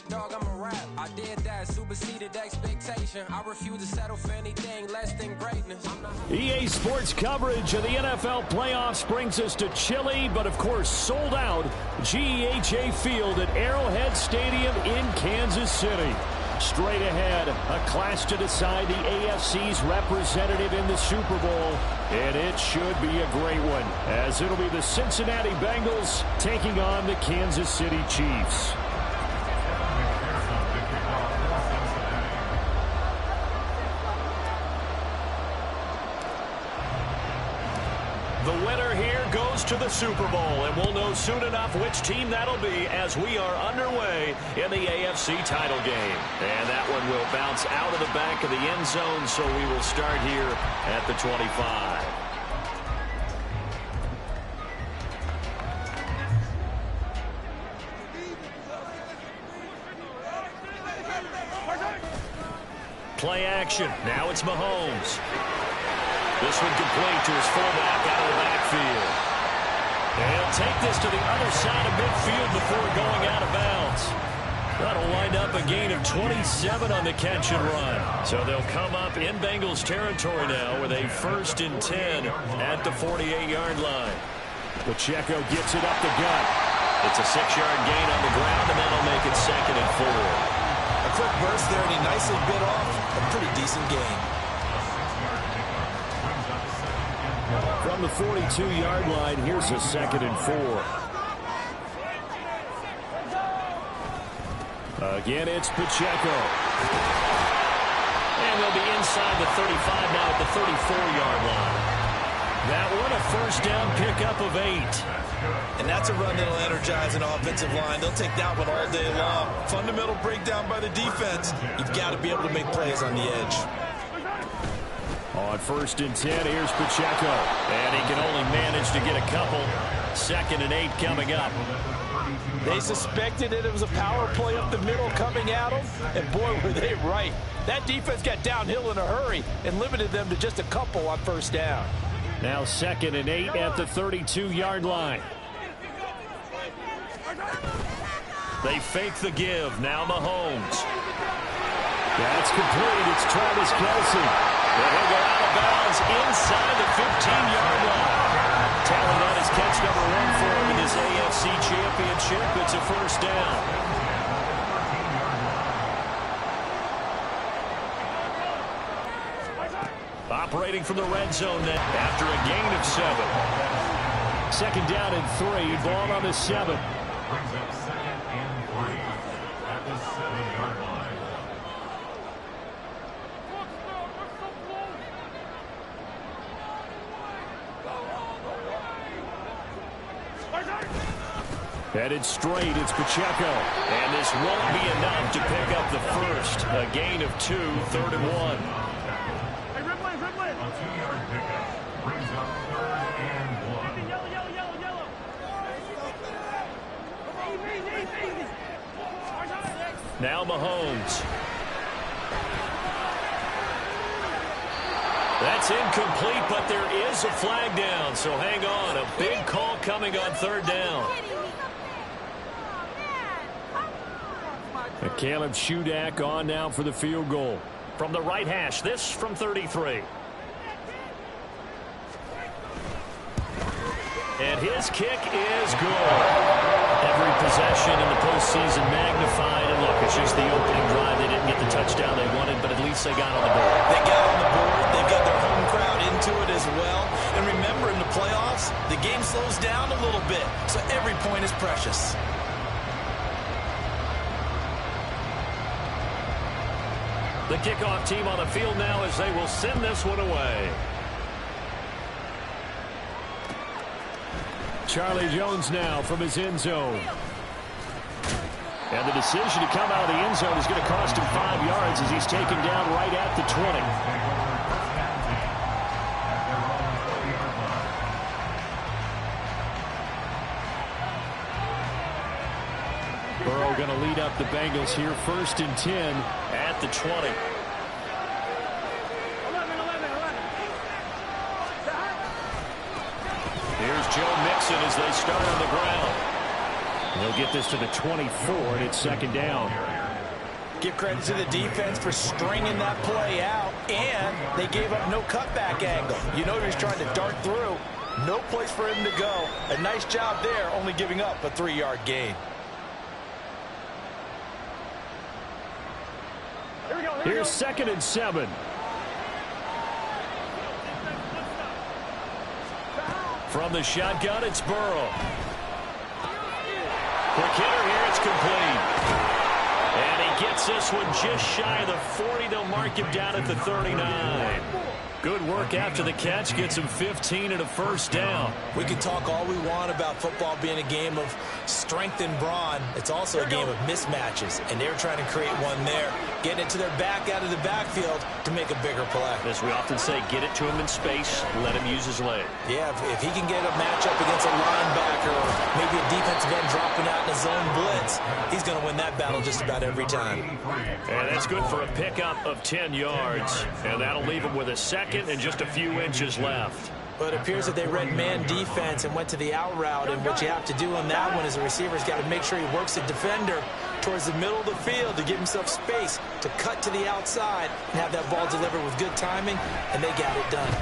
dog, I'm a rap. I did that, superseded expectation. I refuse to settle for anything less than greatness. EA Sports coverage of the NFL playoffs brings us to chilly, but of course sold out GEHA Field at Arrowhead Stadium in Kansas City. Straight ahead, a clash to decide the AFC's representative in the Super Bowl, and it should be a great one, as it'll be the Cincinnati Bengals taking on the Kansas City Chiefs. The winner here goes to the Super Bowl, and we'll know soon enough which team that'll be as we are underway in the AFC title game. And that one will bounce out of the back of the end zone, so we will start here at the 25. Play action. Now it's Mahomes. This one complete to his fullback out of the backfield. And he'll take this to the other side of midfield before going out of bounds. That'll wind up a gain of 27 on the catch and run. So they'll come up in Bengals territory now with a 1st and 10 at the 48-yard line. Pacheco gets it up the gut. It's a 6-yard gain on the ground, and that'll make it 2nd and 4. A quick burst there, and he nicely bit off a pretty decent gain. From the 42-yard line, here's a 2nd and 4. Again, it's Pacheco. And they'll be inside the 35 now at the 34-yard line. That one, a 1st down pickup of 8. And that's a run that'll energize an offensive line. They'll take that one all day long. Fundamental breakdown by the defense. You've got to be able to make plays on the edge. On 1st and 10, here's Pacheco. And he can only manage to get a couple. 2nd and 8 coming up. They suspected that it was a power play up the middle coming at them. And boy, were they right. That defense got downhill in a hurry and limited them to just a couple on 1st down. Now 2nd and 8 at the 32-yard line. They fake the give. Now Mahomes. That's complete. It's Travis Kelce. And he'll go out of bounds inside the 15-yard line. Tallying that is catch number 1 for him in this AFC Championship. It's a 1st down. Operating from the red zone net after a gain of 7. 2nd down and 3. Ball on the 7. Brings up 2nd and 3 at the 7-yard line. Headed straight, it's Pacheco. And this won't be enough to pick up the 1st. A gain of 2, 3rd and 1. A 2-yard pickup brings up 3rd and 1. Now Mahomes. That's incomplete, but there is a flag down, so hang on. A big call coming on 3rd down. And Caleb Shudak on now for the field goal. From the right hash, this from 33. And his kick is good. Every possession in the postseason magnified. And look, it's just the opening drive. They didn't get the touchdown they wanted, but at least they got on the board. They got on the board. They've got their home crowd into it as well. And remember, in the playoffs, the game slows down a little bit, so every point is precious. The kickoff team on the field now as they will send this one away. Charlie Jones now from his end zone. And the decision to come out of the end zone is going to cost him 5 yards as he's taken down right at the 20. Burrow going to lead up the Bengals here, 1st and 10 at the 20. Here's Joe Mixon as they start on the ground. They'll get this to the 24, and it's 2nd down. Give credit to the defense for stringing that play out, and they gave up no cutback angle. You know he was trying to dart through. No place for him to go. A nice job there, only giving up a 3-yard gain. Here's 2nd and 7. From the shotgun, it's Burrow. Quick hitter here, it's complete. And he gets this one just shy of the 40. They'll mark him down at the 39. Good work after the catch. Gets him 15 and a first down. We can talk all we want about football being a game of strength and brawn. It's also a game of mismatches, and they're trying to create one there, getting it to their back out of the backfield to make a bigger play. As we often say, get it to him in space, let him use his leg. Yeah, if he can get a matchup against a linebacker or maybe a defensive end dropping out in a zone blitz, he's going to win that battle just about every time. And that's good for a pickup of 10 yards. And that'll leave him with a second and just a few inches left. But it appears that they read man defense and went to the out route, and what you have to do on that one is the receiver's got to make sure he works the defender towards the middle of the field to give himself space to cut to the outside and have that ball delivered with good timing, and they got it done.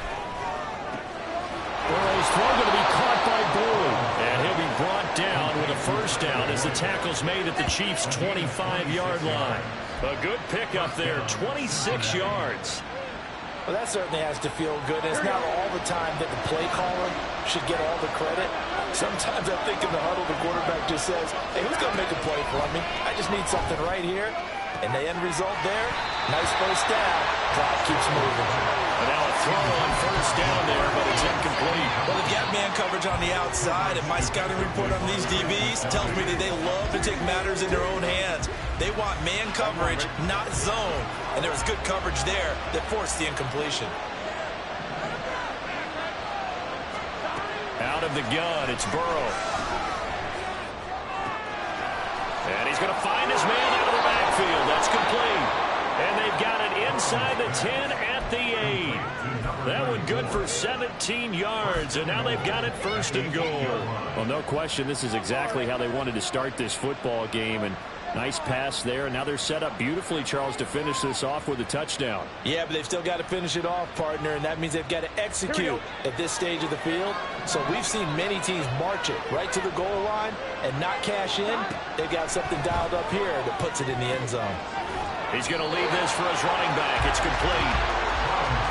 Burrow's throw going to be caught by Boyd, and he'll be brought down with a first down as the tackle's made at the Chiefs' 25-yard line. A good pickup there, 26 yards. Well, that certainly has to feel good. And it's not all the time that the play caller should get all the credit. Sometimes I think in the huddle, the quarterback just says, hey, who's going to make a play for me? I just need something right here. And the end result there, nice first down. Clock keeps moving. And now a throw on first down there, but it's incomplete. Well, they've got man coverage on the outside, and my scouting report on these DBs tells me that they love to take matters in their own hands. They want man coverage, not zone. And there was good coverage there that forced the incompletion. Out of the gun, it's Burrow. And he's going to find his man out of the backfield. That's complete. And they've got it inside the 10 at the 8. That one good for 17 yards, and now they've got it 1st and goal. Well, no question, this is exactly how they wanted to start this football game, and nice pass there. Now they're set up beautifully, Charles, to finish this off with a touchdown. Yeah, but they've still got to finish it off, partner, and that means they've got to execute at this stage of the field. So we've seen many teams march it right to the goal line and not cash in. They've got something dialed up here that puts it in the end zone. He's going to leave this for his running back. It's complete.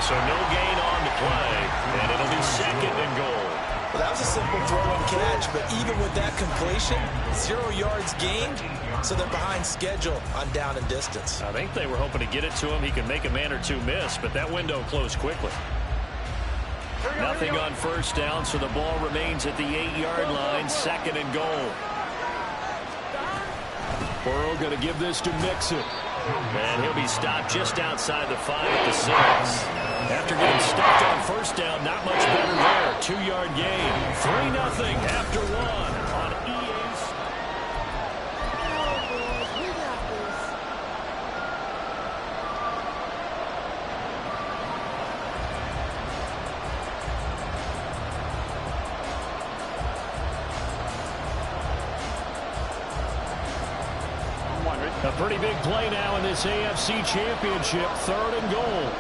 So no gain on the play, and it'll be 2nd and goal. Well, that was a simple throw and catch, but even with that completion, 0 yards gained, so they're behind schedule on down and distance. I think they were hoping to get it to him. He can make a man or two miss, but that window closed quickly. Nothing on first down, so the ball remains at the 8-yard line, 2nd and goal. Burrow going to give this to Mixon. And he'll be stopped just outside the 5 at the 6. After getting stopped on first down, not much better there. 2-yard gain. 3-0 after 1 on EA's. A pretty big play now in this AFC Championship. 3rd and goal.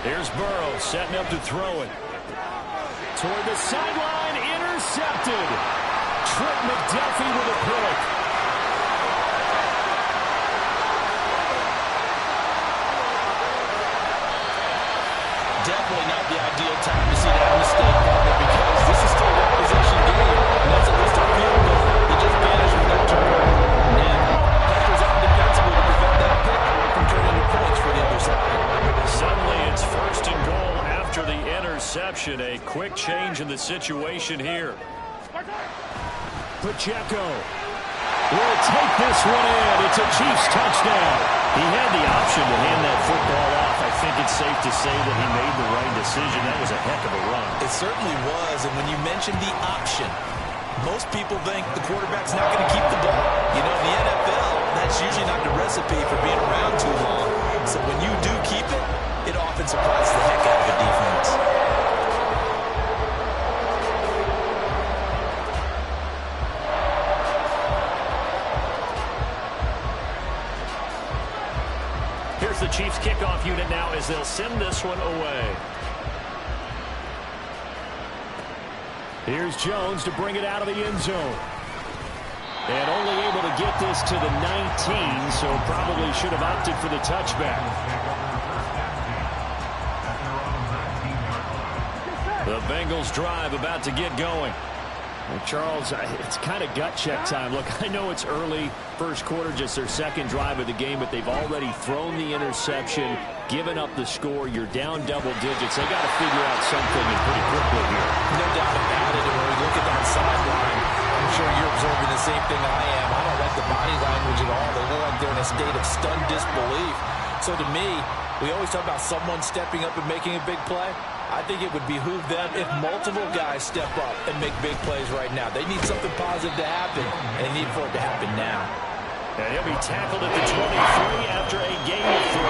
Here's Burrow setting up to throw it. Toward the sideline, intercepted. Trent McDuffie with a pick. Definitely not the ideal time to see that mistake, partner, because this is still a possession game, and that's at least a field goal. They just vanished with that turnover. Now, pressure's on defensively to prevent that pick from turning into points for the other side. Suddenly it's 1st and goal after the interception. A quick change in the situation here. Pacheco will take this one in. It's a Chiefs touchdown. He had the option to hand that football off. I think it's safe to say that he made the right decision. That was a heck of a run. It certainly was, and when you mentioned the option, most people think the quarterback's not going to keep the ball. You know, in the NFL, that's usually not the recipe for being around too long. So when you do keep it, it often surprises the heck out of a defense. Here's the Chiefs kickoff unit now as they'll send this one away. Here's Jones to bring it out of the end zone. And only able to get this to the 19, so probably should have opted for the touchback. The Bengals drive about to get going. Well, Charles, it's kind of gut check time. Look, I know it's early, first quarter, just their second drive of the game, but they've already thrown the interception, given up the score. You're down double digits. They got to figure out something and pretty quickly here. No doubt about it. And when we look at that sideline, I'm sure you're observing the same thing I am. I don't like the body language at all. They look like they're in a state of stunned disbelief. So to me, we always talk about someone stepping up and making a big play. I think it would behoove them if multiple guys step up and make big plays right now. They need something positive to happen, and they need for it to happen now. And he'll be tackled at the 23 after a gain of 3.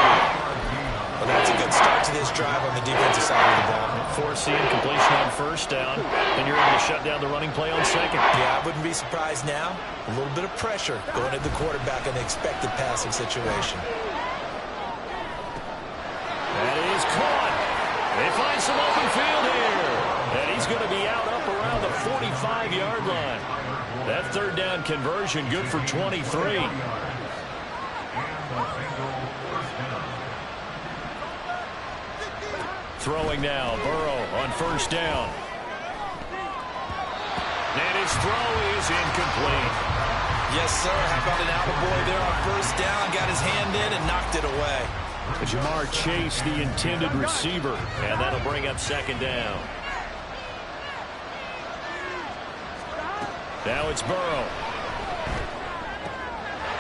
Well, that's a good start to this drive on the defensive side of the ball. Forcing completion on first down, and you're able to shut down the running play on second. Yeah, I wouldn't be surprised now. A little bit of pressure going at the quarterback in the expected passing situation. That is caught. They find some open field here. And he's going to be out up around the 45-yard line. That third down conversion good for 23. Throwing now, Burrow on first down. And his throw is incomplete. Yes, sir. How about an attaboy there on first down? Got his hand in and knocked it away. Jamar Chase, the intended receiver, and that'll bring up second down. Now it's Burrow.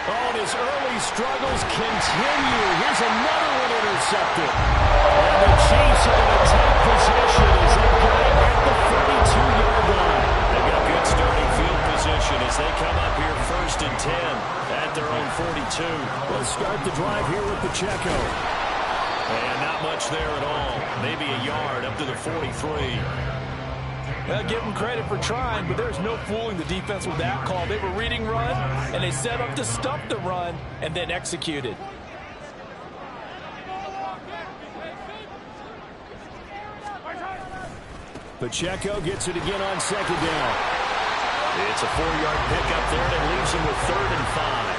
Oh, and his early struggles continue. Here's another one intercepted. And the Chiefs are going to take possession as they got it at the 42-yard line. They've got good starting field position as they come up here first and 10 at their own 42. They'll start the drive here with Pacheco. And not much there at all. Maybe a yard up to the 43. Well, give them credit for trying, but there's no fooling the defense with that call. They were reading run, and they set up to stop the run and then executed. Pacheco gets it again on second down. It's a 4-yard pickup there, and it leaves him with 3rd and 5.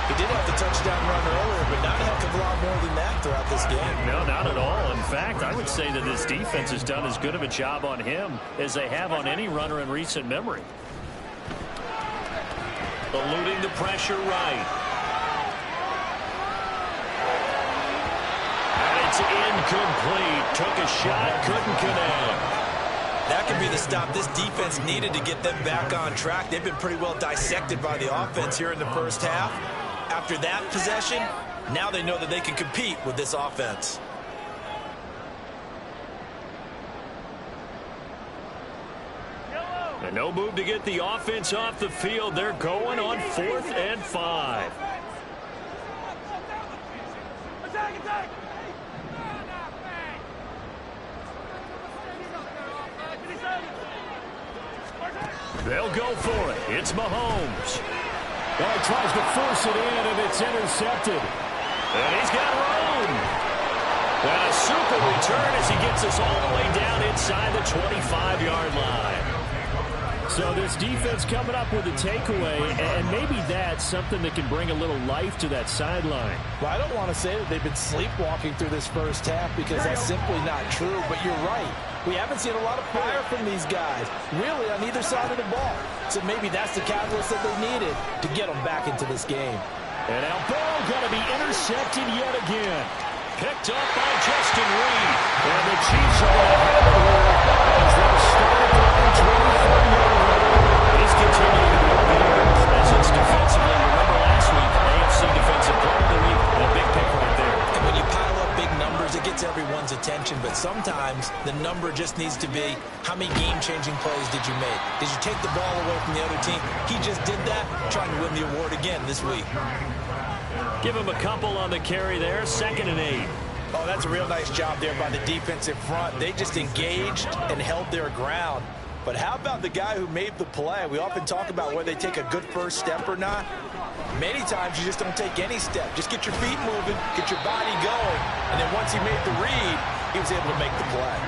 He did have the touchdown run earlier, but not a heck of a lot more than that throughout this game. No, not at all. In fact, I would say that this defense has done as good of a job on him as they have on any runner in recent memory. Eluding the pressure right. And it's incomplete. Took a shot, couldn't connect. That could be the stop this defense needed to get them back on track. They've been pretty well dissected by the offense here in the first half. After that possession, now they know that they can compete with this offense. And no move to get the offense off the field. They're going on 4th and 5. They'll go for it. It's Mahomes. Well, he tries to force it in, and it's intercepted. And he's got room. And a super return as he gets us all the way down inside the 25-yard line. So this defense coming up with a takeaway, and maybe that's something that can bring a little life to that sideline. Well, I don't want to say that they've been sleepwalking through this first half because that's simply not true, but you're right. We haven't seen a lot of fire from these guys, really, on either side of the ball. So maybe that's the catalyst that they needed to get them back into this game. And now Burrow going to be intercepted yet again. Picked up by Justin Reed. And the Chiefs are going to have it here as they start at the 24-yard line. He's continuing to be a big presence defensively. Remember last week, AFC Defensive Player of the Week, a big pick right there. And when you pile up big numbers, it gets everyone's attention, but sometimes the number just needs to be how many game-changing plays did you make? Did you take the ball away from the other team? He just did that, trying to win the award again this week. Give him a couple on the carry there, 2nd and 8. Oh, that's a real nice job there by the defensive front. They just engaged and held their ground. But how about the guy who made the play? We often talk about whether they take a good first step or not. Many times you just don't take any step. Just get your feet moving, get your body going, and then once he made the read, he was able to make the play.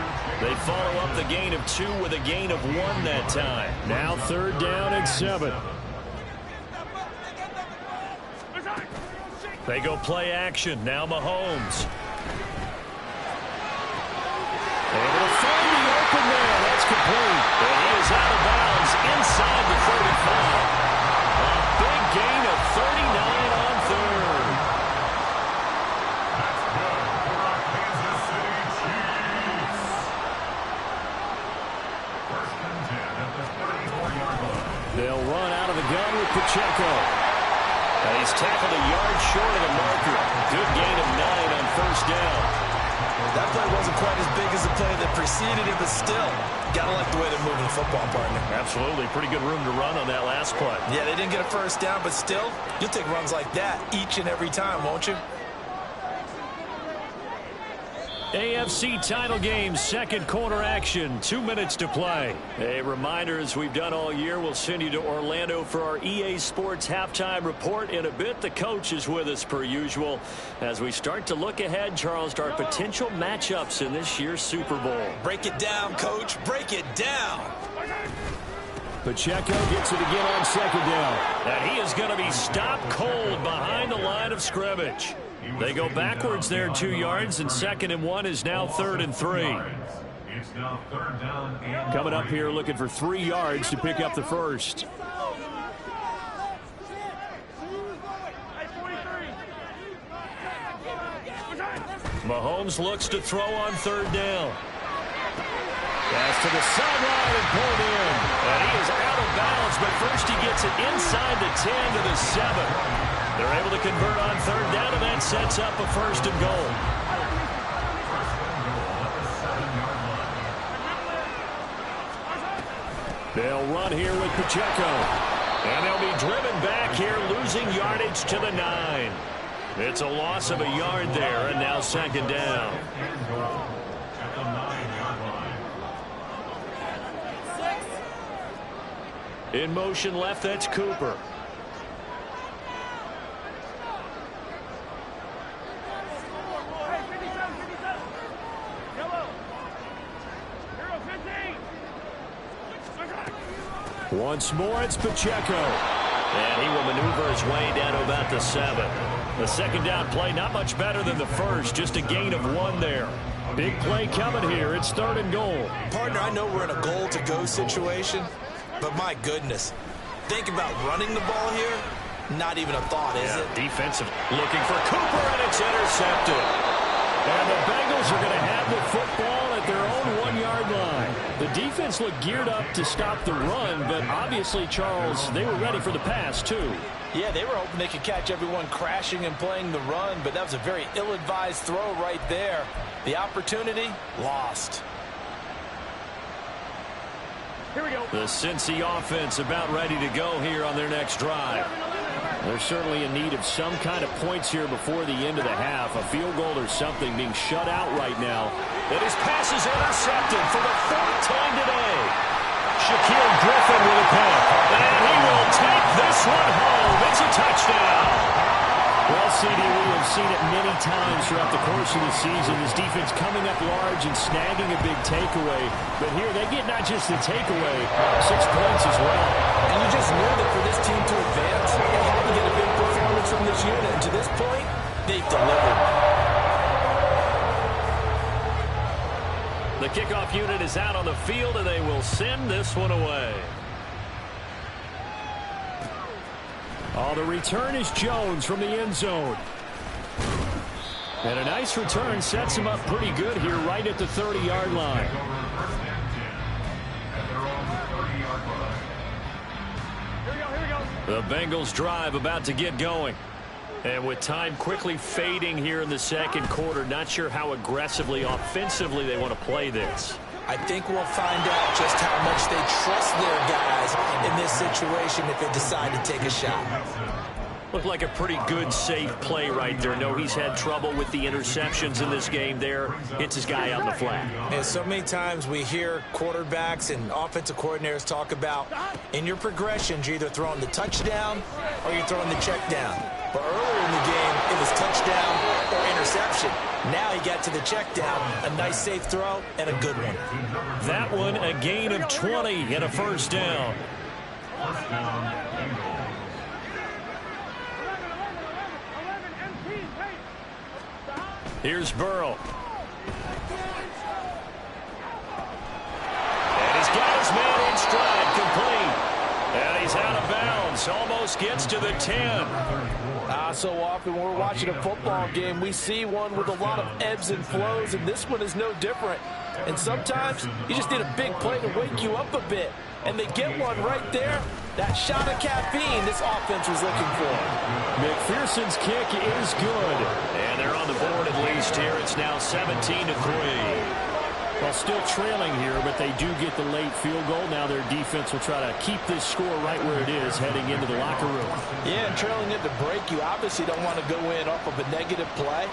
They follow up the gain of 2 with a gain of 1 that time. Now 3rd down and 7. They go play action. Now Mahomes. Able to find the open man. That's complete. And he is out of bounds inside the 35. A big gain of 39 on 3rd. That's good for our Kansas City Chiefs. 1st and 10 at the 34-yard line. They'll run out of the gun with Pacheco. And he's tackled a yard short of the marker. Good gain of 9 on 1st down. That play wasn't quite as big as the play that preceded it, but still, gotta like the way they're moving the football, partner. Absolutely. Pretty good room to run on that last play. Yeah, they didn't get a 1st down, but still, you'll take runs like that each and every time, won't you? AFC title game, 2nd quarter action, 2 minutes to play. A reminder, as we've done all year, we'll send you to Orlando for our EA Sports halftime report in a bit. The coach is with us per usual as we start to look ahead, Charles, to our potential matchups in this year's Super Bowl. Break it down, coach. Break it down. Pacheco gets it again on 2nd down. And he is going to be stopped cold behind the line of scrimmage. They go backwards there 2 yards, and 2nd and 1 is now 3rd and 3. It's now 3rd down and Coming up here looking for 3 yards to pick up the first. Mahomes looks to throw on 3rd down. Pass to the sideline and pulled in. And he is out of bounds, but first he gets it inside the 10 to the 7. They're able to convert on 3rd down, and that sets up a 1st and goal. They'll run here with Pacheco. And they'll be driven back here, losing yardage to the 9. It's a loss of a yard there, and now 2nd down. at the 9-yard line. In motion left, that's Cooper. Once more, it's Pacheco. And he will maneuver his way down to about the 7. The 2nd down play, not much better than the first, just a gain of 1 there. Big play coming here. It's 3rd and goal. Partner, I know we're in a goal-to-go situation, but my goodness, think about running the ball here. Not even a thought, is it? Defensive looking for Cooper, and it's intercepted. And the Bengals are going to have the football at their own 1-yard line. The defense looked geared up to stop the run, but obviously, Charles, they were ready for the pass, too. Yeah, they were hoping they could catch everyone crashing and playing the run, but that was a very ill-advised throw right there. The opportunity, lost. Here we go. The Cincy offense about ready to go here on their next drive. They're certainly in need of some kind of points here before the end of the half. A field goal or something being shut out right now. And his pass is intercepted for the 4th time today. Shaquille Griffin with a pick. And he will take this one home. It's a touchdown. Well, CD, we have seen it many times throughout the course of the season. This defense coming up large and snagging a big takeaway. But here they get not just the takeaway, 6 points as well. And you just knew that for this team to advance, they had to get a big performance from this unit. And to this point, they've delivered. The kickoff unit is out on the field, and they will send this one away. Oh, the return is Jones from the end zone. And a nice return sets him up pretty good here right at the 30-yard line. The Bengals drive about to get going. And with time quickly fading here in the 2nd quarter, not sure how aggressively, offensively they want to play this. I think we'll find out just how much they trust their guys in this situation if they decide to take a shot. Looked like a pretty good, safe play right there. No, he's had trouble with the interceptions in this game there. Hits his guy out in the flat. And so many times we hear quarterbacks and offensive coordinators talk about in your progressions, you're either throwing the touchdown or you're throwing the check down. But earlier in the game, it was touchdown or interception. Now he got to the check down, a nice safe throw, and a good one. That one, a gain of 20 and a first down. First down, Bengals. Here's Burrow. And he's got his man in stride, complete. And he's out of bounds, almost gets to the 10. So often when we're watching a football game, we see one with a lot of ebbs and flows, and this one is no different. And sometimes you just need a big play to wake you up a bit. And they get one right there. That shot of caffeine this offense was looking for. McPherson's kick is good. And they're on the board at least here. It's now 17-3. Well, still trailing here, but they do get the late field goal. Now their defense will try to keep this score right where it is heading into the locker room. Yeah, and trailing at the break, you obviously don't want to go in off of a negative play.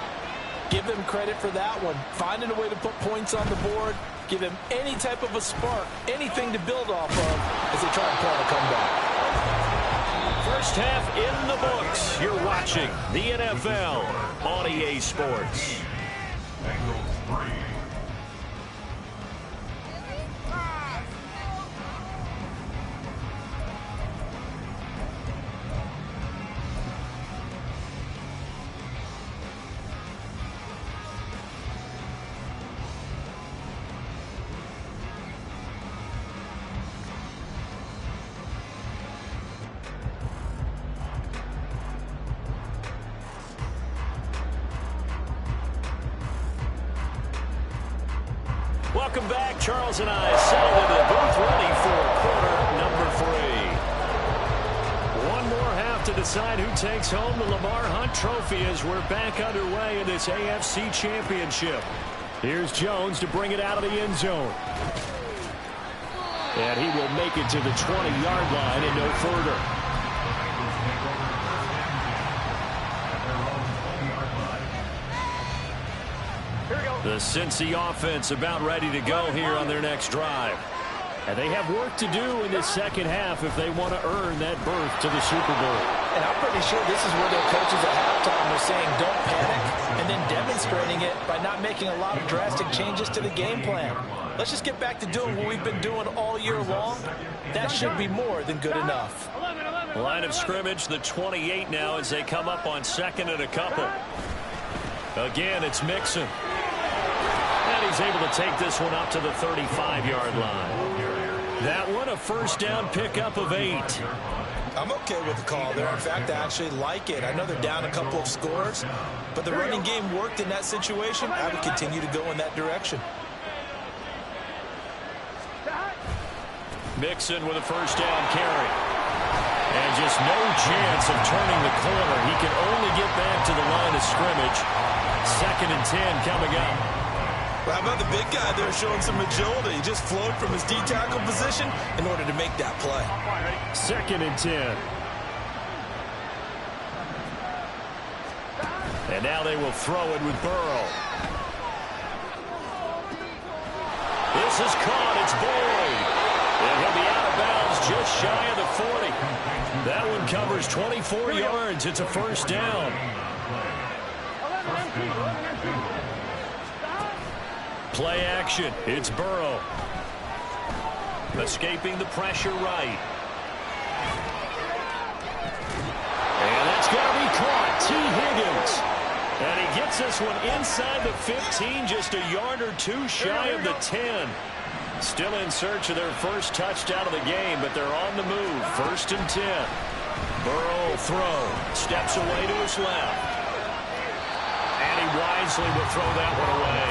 Give them credit for that one. Finding a way to put points on the board. Give them any type of a spark, anything to build off of as they try to plan a comeback. First half in the books. You're watching the NFL on EA Sports. Bengals 3. Welcome back. Charles and I settled into the booth ready for quarter number 3. One more half to decide who takes home the Lamar Hunt Trophy as we're back underway in this AFC Championship. Here's Jones to bring it out of the end zone. And he will make it to the 20-yard line and no further. The Cincy offense about ready to go here on their next drive. And they have work to do in this second half if they want to earn that berth to the Super Bowl. And I'm pretty sure this is where their coaches at halftime were saying don't panic, and then demonstrating it by not making a lot of drastic changes to the game plan. Let's just get back to doing what we've been doing all year long. That should be more than good enough. Line of scrimmage, the 28 now as they come up on second and a couple. Again, it's Mixon. And he's able to take this one up to the 35-yard line. That one, a first down pickup of 8. I'm okay with the call there. In fact, I actually like it. I know they're down a couple of scores, but the running game worked in that situation. I would continue to go in that direction. Mixon with a first down carry. And just no chance of turning the corner. He can only get back to the line of scrimmage. 2nd and 10 coming up. Well, how about the big guy there showing some agility? He just flowed from his D-tackle position in order to make that play. 2nd and 10. And now they will throw it with Burrow. This is caught. It's Boyd. And he'll be out of bounds just shy of the 40. That one covers 24 yards. It's a first down. Play action. It's Burrow. Escaping the pressure right. And that's going to be caught. T. Higgins. And he gets this one inside the 15, just a yard or two shy of the 10. Still in search of their first touchdown of the game, but they're on the move. 1st and 10. Burrow will throw. Steps away to his left. And he wisely will throw that one away.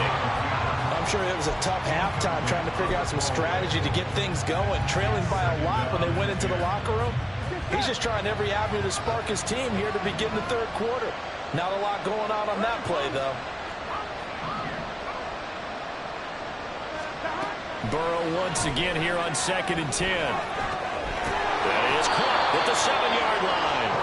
I'm sure it was a tough halftime trying to figure out some strategy to get things going. Trailing by a lot when they went into the locker room. He's just trying every avenue to spark his team here to begin the 3rd quarter. Not a lot going on that play, though. Burrow once again here on 2nd and 10. That is caught at the 7-yard line.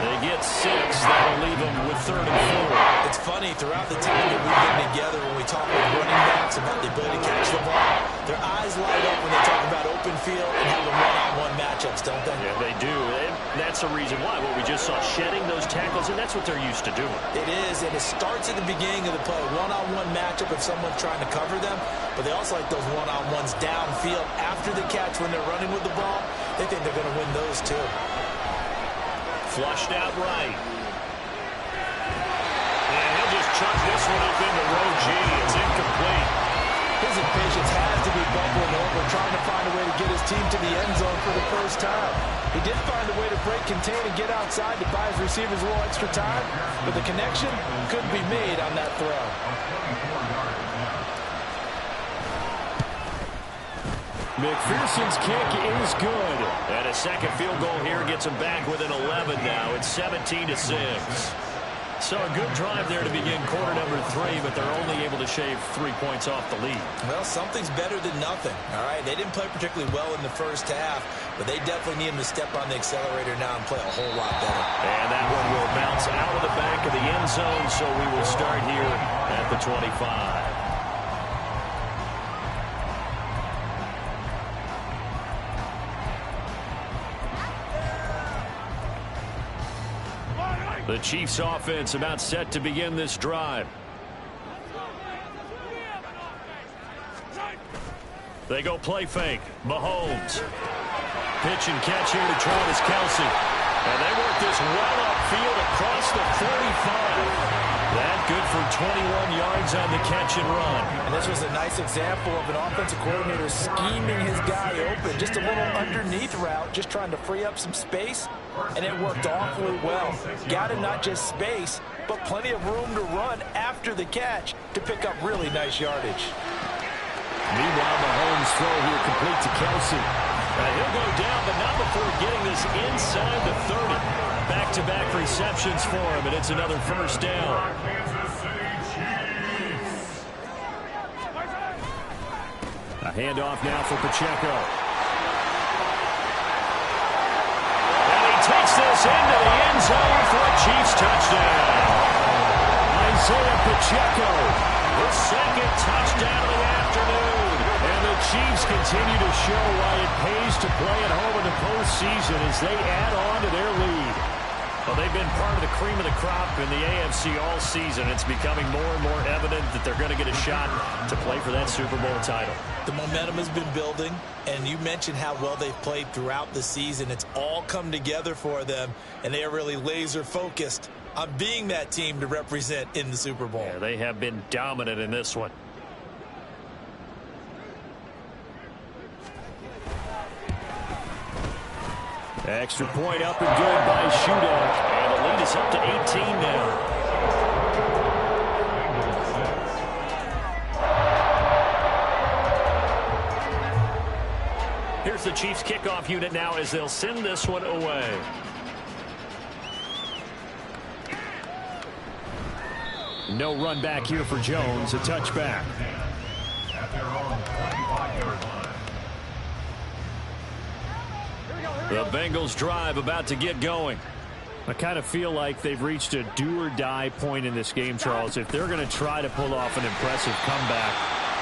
They get 6. That'll leave them with 3rd and 4. It's funny, throughout the time that we've been together, when we talk with running backs about the ability to catch the ball, their eyes light up when they talk about open field and having one-on-one matchups, don't they? Yeah, they do. And that's the reason why. What we just saw, shedding those tackles, and that's what they're used to doing. It is, and it starts at the beginning of the play. One-on-one matchup if someone's trying to cover them, but they also like those one-on-ones downfield after the catch when they're running with the ball. They think they're going to win those too. Flushed out right. And he'll just chuck this one up into row G. It's incomplete. His impatience has to be bubbling over, trying to find a way to get his team to the end zone for the first time. He did find a way to break, contain, and get outside to buy his receivers a little extra time, but the connection couldn't be made on that throw. McPherson's kick is good. And a second field goal here gets him back within 11 now. It's 17-6. So a good drive there to begin quarter number 3, but they're only able to shave 3 points off the lead. Well, something's better than nothing, all right? They didn't play particularly well in the first half, but they definitely need him to step on the accelerator now and play a whole lot better. And that one will bounce out of the back of the end zone, so we will start here at the 25. The Chiefs offense about set to begin this drive. They go play fake. Mahomes. Pitch and catch here to Travis Kelce. And they work this well upfield across the 45. That good for 21 yards on the catch and run. And this was a nice example of an offensive coordinator scheming his guy open. Just a little underneath route, just trying to free up some space. And it worked awfully well. Got him not just space, but plenty of room to run after the catch to pick up really nice yardage. Meanwhile, Mahomes' throw here complete to Kelce. He'll go down, but not before getting this inside the 30. Back-to-back receptions for him, and it's another first down. A handoff now for Pacheco. Takes this into the end zone for a Chiefs touchdown. Isaiah Pacheco, the second touchdown of the afternoon. And the Chiefs continue to show why it pays to play at home in the postseason as they add on to their lead. Well, they've been part of the cream of the crop in the AFC all season. It's becoming more and more evident that they're going to get a shot to play for that Super Bowl title. The momentum has been building, and you mentioned how well they've played throughout the season. It's all come together for them, and they are really laser-focused on being that team to represent in the Super Bowl. Yeah, they have been dominant in this one. Extra point up and good by Shootout. And the lead is up to 18 now. Here's the Chiefs kickoff unit now as they'll send this one away. No run back here for Jones. A touchback. The Bengals drive about to get going. I kind of feel like they've reached a do-or-die point in this game, Charles. If they're going to try to pull off an impressive comeback,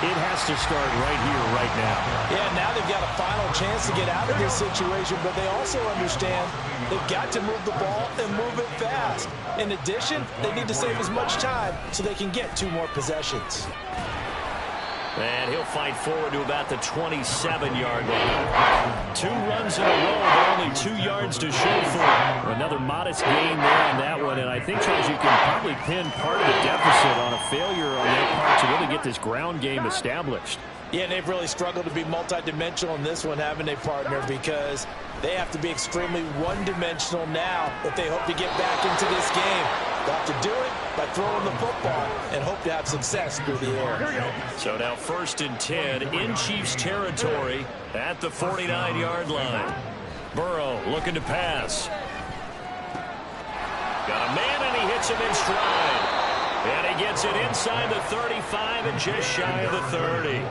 it has to start right here, right now. Yeah, now they've got a final chance to get out of this situation, but they also understand they've got to move the ball and move it fast. In addition, they need to save as much time so they can get 2 more possessions. And he'll fight forward to about the 27-yard line. 2 runs in a row, but only 2 yards to show for it. Another modest gain there on that one, and I think, Charles, you can probably pin part of the deficit on a failure on their part to really get this ground game established. Yeah, they've really struggled to be multidimensional in this one, haven't they, partner? Because they have to be extremely one-dimensional now if they hope to get back into this game. They'll have to do it by throwing the football and hope to have success through the air. So now 1st and 10 in Chiefs territory at the 49-yard line. Burrow looking to pass. Got a man, and he hits him in stride. And he gets it inside the 35 and just shy of the 30.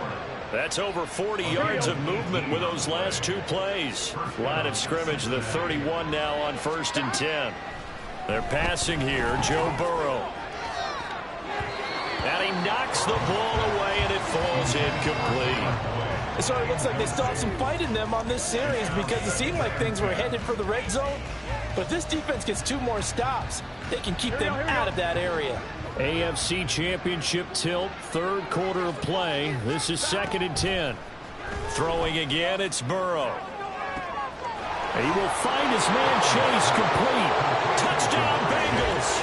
That's over 40 yards of movement with those last 2 plays. Line of scrimmage, the 31 now on 1st and 10. They're passing here, Joe Burrow. And he knocks the ball away, and it falls incomplete. So it looks like they still have some fight in them on this series because it seemed like things were headed for the red zone. But if this defense gets 2 more stops, they can keep them out of that area. AFC Championship tilt, third quarter of play. This is 2nd and 10. Throwing again, it's Burrow. He will find his man Chase complete. Touchdown Bengals.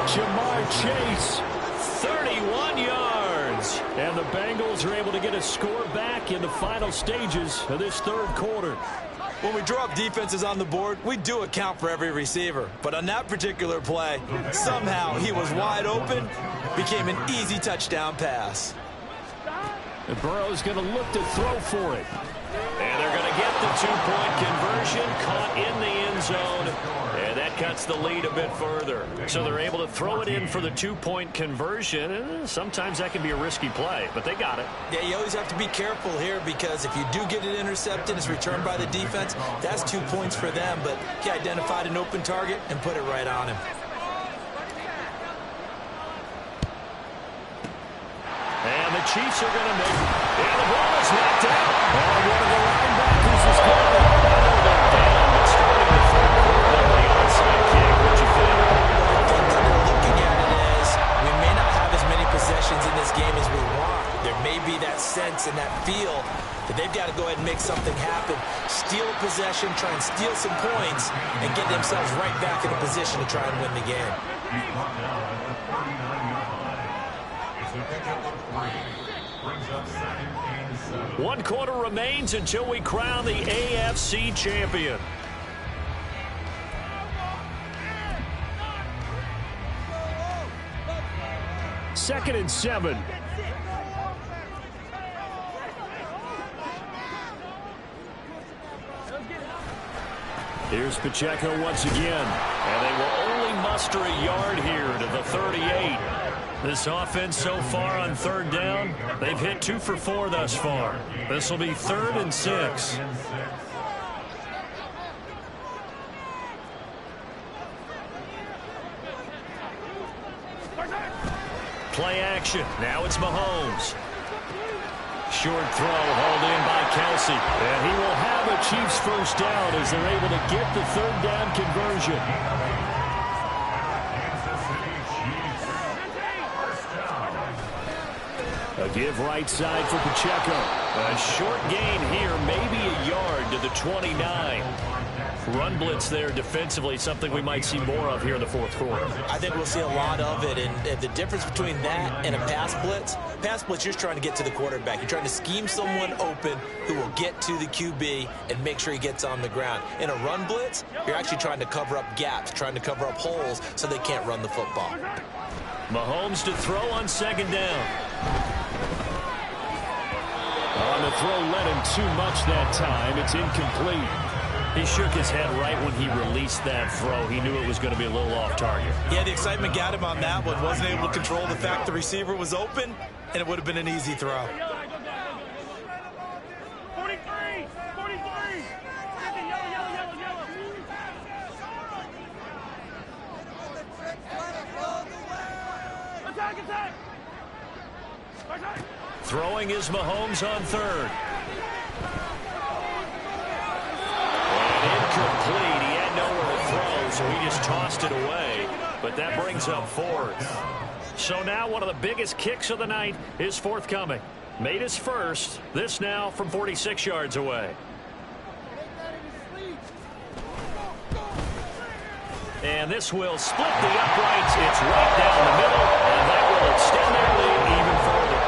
Jamar Chase, 31 yards. And the Bengals are able to get a score back in the final stages of this third quarter. When we draw up defenses on the board, we do account for every receiver. But on that particular play, somehow he was wide open, became an easy touchdown pass. And Burrow's going to look to throw for it. And they're going to get the 2-point conversion, caught in the end zone. And that cuts the lead a bit further. So they're able to throw it in for the 2-point conversion. Sometimes that can be a risky play, but they got it. Yeah, you always have to be careful here because if you do get it intercepted, it's returned by the defense, that's 2 points for them. But he identified an open target and put it right on him. And the Chiefs are going to make it. And the ball is knocked out. And one of the linebackers is caught. They're down, but starting the third quarter on the onside kick. What you think? I think that they're looking at it as we may not have as many possessions in this game as we want. There may be that sense and that feel that they've got to go ahead and make something happen. Steal a possession, try and steal some points, and get themselves right back in a position to try and win the game. He's brought down at the 39-yard line. It's a pickup of 3. Brings up 2nd and 7. 1 quarter remains until we crown the AFC champion. Second and 7. Here's Pacheco once again. And they will only muster a yard here to the 38. This offense so far on 3rd down, they've hit 2 for 4 thus far. This will be 3rd and 6. Play action. Now it's Mahomes. Short throw hauled in by Kelsey. And he will have a Chiefs first down as they're able to get the 3rd down conversion. A give right side for Pacheco. A short gain here, maybe a yard to the 29. Run blitz there defensively, something we might see more of here in the 4th quarter. I think we'll see a lot of it, and the difference between that and a pass blitz, you're trying to get to the quarterback. You're trying to scheme someone open who will get to the QB and make sure he gets on the ground. In a run blitz, you're actually trying to cover up gaps, trying to cover up holes so they can't run the football. Mahomes to throw on 2nd down. On the throw, led him too much that time. It's incomplete. He shook his head right when he released that throw. He knew it was going to be a little off target. Yeah, the excitement got him on that one. Wasn't able to control the fact the receiver was open, and it would have been an easy throw. 43! 43! Attack, attack! Throwing is Mahomes on 3rd. Incomplete. He had nowhere to throw, so he just tossed it away. But that brings up 4th. So now one of the biggest kicks of the night is forthcoming. Made his first. This now from 46 yards away. And this will split the uprights. It's right down the middle, and that will extend their lead even further.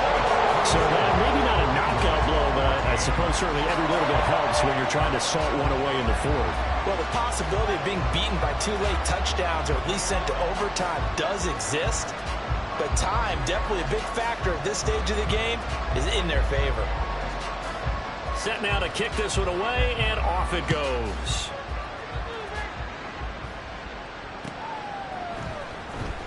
So that maybe not a knockout blow, but I suppose certainly every little bit helps when you're trying to salt one away in the 4th. Well, the possibility of being beaten by 2 late touchdowns or at least sent to overtime does exist. But time, definitely a big factor at this stage of the game, is in their favor. Set now to kick this one away, and off it goes.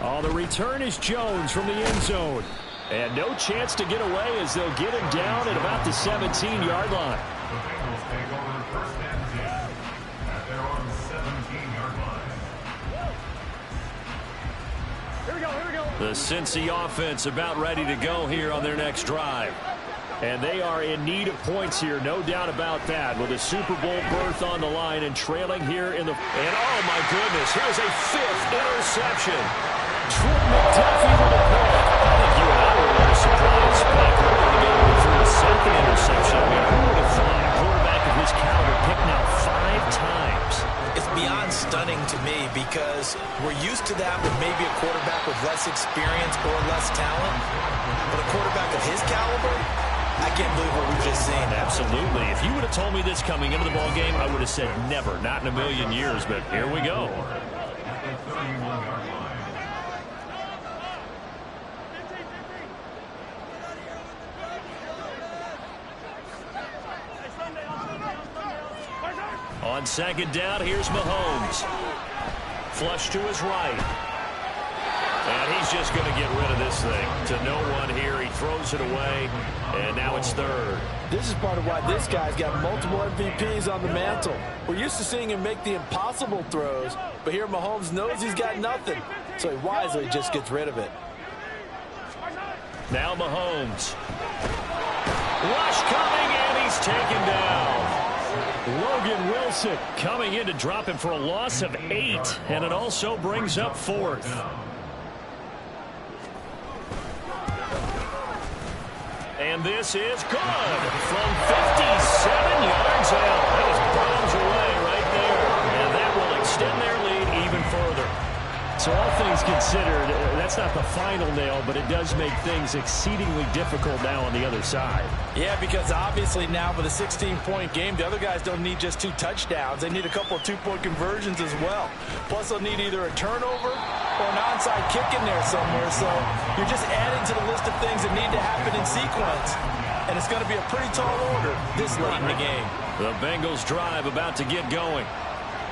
Oh, the return is Jones from the end zone. And no chance to get away as they'll get him down at about the 17-yard line. The Bengals take over 1st and 10 at their own 17-yard line. The Cincy offense about ready to go here on their next drive. And they are in need of points here, no doubt about that, with a Super Bowl berth on the line and trailing here in the... And oh my goodness, here's a 5th interception. Trent McDuffie with a pick. I think you and I were a little surprised back early in the game when he threw his 2nd interception. I mean, who would have thought a quarterback of his caliber picked now 5 times? It's beyond stunning to me because we're used to that with maybe a quarterback with less experience or less talent. But a quarterback of his caliber, I can't believe what we've just seen. Absolutely. If you would have told me this coming into the ball game, I would have said never, not in a million years. But here we go. At the 31-yard line. On 2nd down, here's Mahomes. Flush to his right. And he's just going to get rid of this thing to no one here. He throws it away, and now it's 3rd. This is part of why this guy's got multiple MVPs on the mantle. We're used to seeing him make the impossible throws, but here Mahomes knows he's got nothing, so he wisely just gets rid of it. Now Mahomes. Rush coming, and he's taken down. Logan Wilson coming in to drop him for a loss of 8, and it also brings up 4th. And this is good from 57 yards out. That is bombs away right there, and that will extend their lead even further. So all things considered, that's not the final nail, but it does make things exceedingly difficult now on the other side. Yeah, because obviously now with a 16-point game, the other guys don't need just 2 touchdowns. They need a couple of 2-point conversions as well. Plus, they'll need either a turnover or an onside kick in there somewhere. So you're just adding to the list of things that need to happen in sequence. And it's going to be a pretty tall order this late in the game. The Bengals drive about to get going.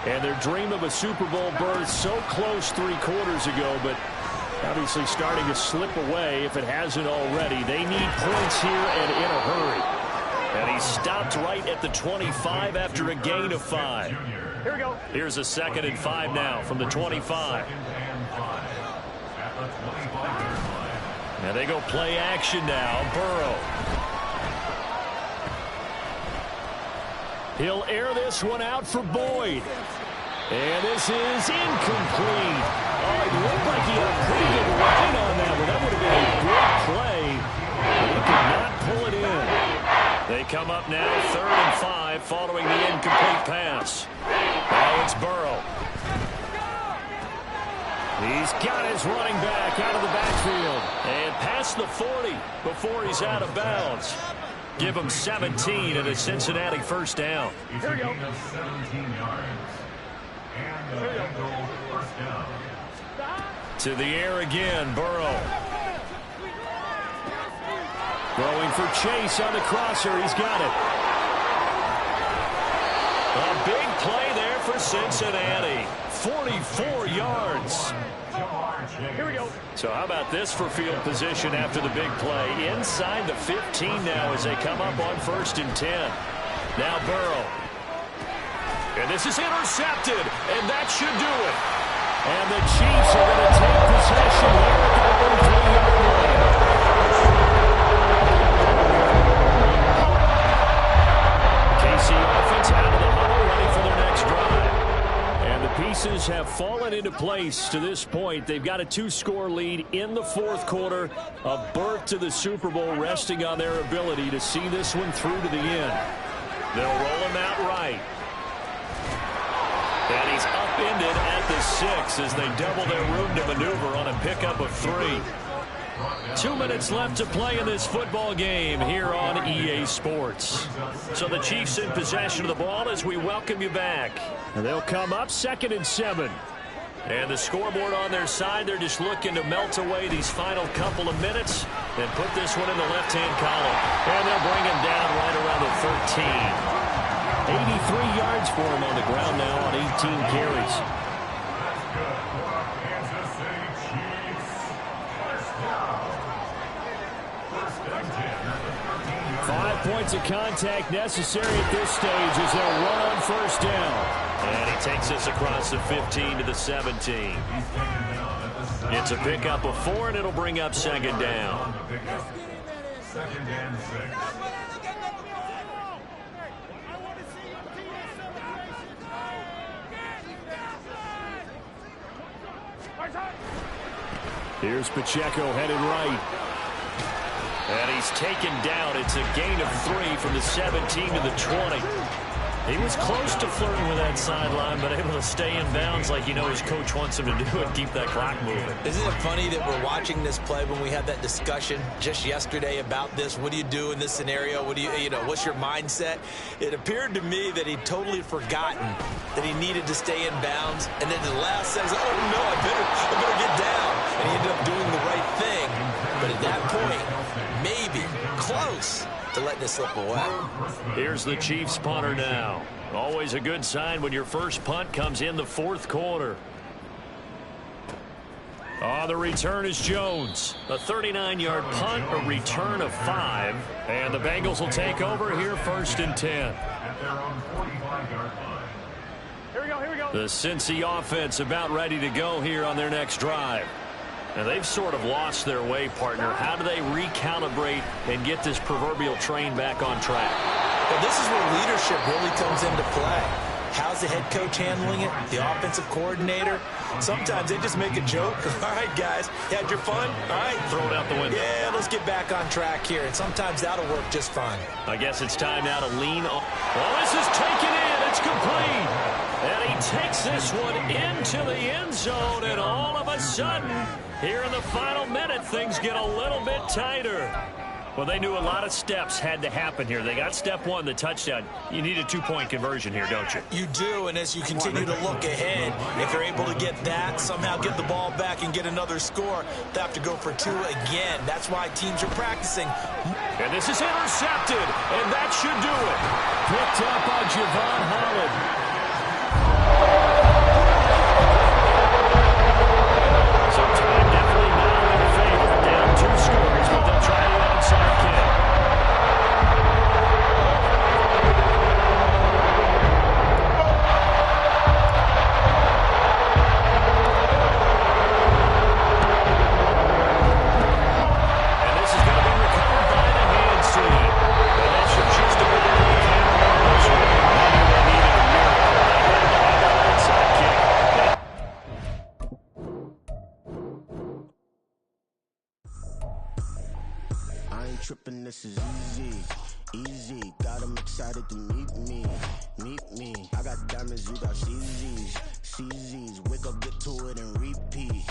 And their dream of a Super Bowl berth so close 3 quarters ago, but obviously starting to slip away if it hasn't already. They need points here and in a hurry. And he stopped right at the 25 after a gain of 5. Here we go. Here's a 2nd and 5 now from the 25. And they go play action now. Burrow. He'll air this one out for Boyd. And this is incomplete. Oh, it looked like he had a pretty good line on that one. That would have been a great play. But he could not pull it in. They come up now 3rd and 5 following the incomplete pass. Now it's Burrow. He's got his running back out of the backfield. And past the 40 before he's out of bounds. Give him 17 and a Cincinnati 1st down. Here we go. 17 yards. And the Bengals 1st down. To the air again, Burrow. Throwing for Chase on the crosser. He's got it. A big play there for Cincinnati. 44 yards. Here we go. So how about this for field position after the big play? Inside the 15 now as they come up on 1st and 10. Now Burrow. And this is intercepted, and that should do it. And the Chiefs are going to take possession here at the 3-yard line. KC offense out of the huddle, ready for their next drive. And the pieces have fallen into place to this point. They've got a 2-score lead in the 4th quarter. A berth to the Super Bowl resting on their ability to see this one through to the end. They'll roll him out right. And he's upended at the 6 as they double their room to maneuver on a pickup of 3. 2 minutes left to play in this football game here on EA Sports. So the Chiefs in possession of the ball as we welcome you back. And they'll come up 2nd and 7. And the scoreboard on their side, they're just looking to melt away these final couple of minutes and put this one in the left-hand column. And they'll bring him down right around the 13. 83 yards for him on the ground now on 18 carries. That's good for Kansas City Chiefs. 1st and 10. 5 points of contact necessary at this stage as they'll run on 1st down. And he takes this across the 15 to the 17. It's a pickup of 4, and it'll bring up second down. Second and 6. Here's Pacheco headed right. And he's taken down. It's a gain of 3 from the 17 to the 20. He was close to flirting with that sideline, but able to stay in bounds like his coach wants him to do and keep that clock moving. Isn't it funny that we're watching this play when we had that discussion just yesterday about this? What do you do in this scenario? What do what's your mindset? It appeared to me that he'd totally forgotten that he needed to stay in bounds, and then the last says, "Oh no, I better get down," and he ended up doing the right thing. But at that point, maybe close to letting it slip away. Here's the Chiefs punter now. Always a good sign when your first punt comes in the fourth quarter. On the return is Jones. A 39-yard punt, a return of 5. And the Bengals will take over here first and 10. At their own 45-yard line. Here we go, here we go. The Cincy offense about ready to go here on their next drive. And they've sort of lost their way, partner. How do they recalibrate and get this proverbial train back on track? Well, this is where leadership really comes into play. How's the head coach handling it? The offensive coordinator? Sometimes they just make a joke. All right, guys, you had your fun? All right. Throw it out the window. Yeah, let's get back on track here. And sometimes that'll work just fine. I guess it's time now to lean on. Well, this is taken in. It's complete. And he takes this one into the end zone. And all of a sudden, here in the final minute, things get a little bit tighter. Well, they knew a lot of steps had to happen here. They got step 1, the touchdown. You need a 2-point conversion here, don't you? You do, and as you continue to look ahead, if they're able to get that, somehow get the ball back and get another score, they have to go for 2 again. That's why teams are practicing. And this is intercepted, and that should do it. Picked up by Javon Holland. So time definitely not in favor. Down 2 scores, but they'll try the onside kick. And this is going to be recovered by the hands team. And that should just about be the end. Maybe they needed a miracle. Onside kick. I ain't tripping, this is easy, easy. Got 'em excited to meet me. I got diamonds, you got CZs. Wake up, get to it and repeat.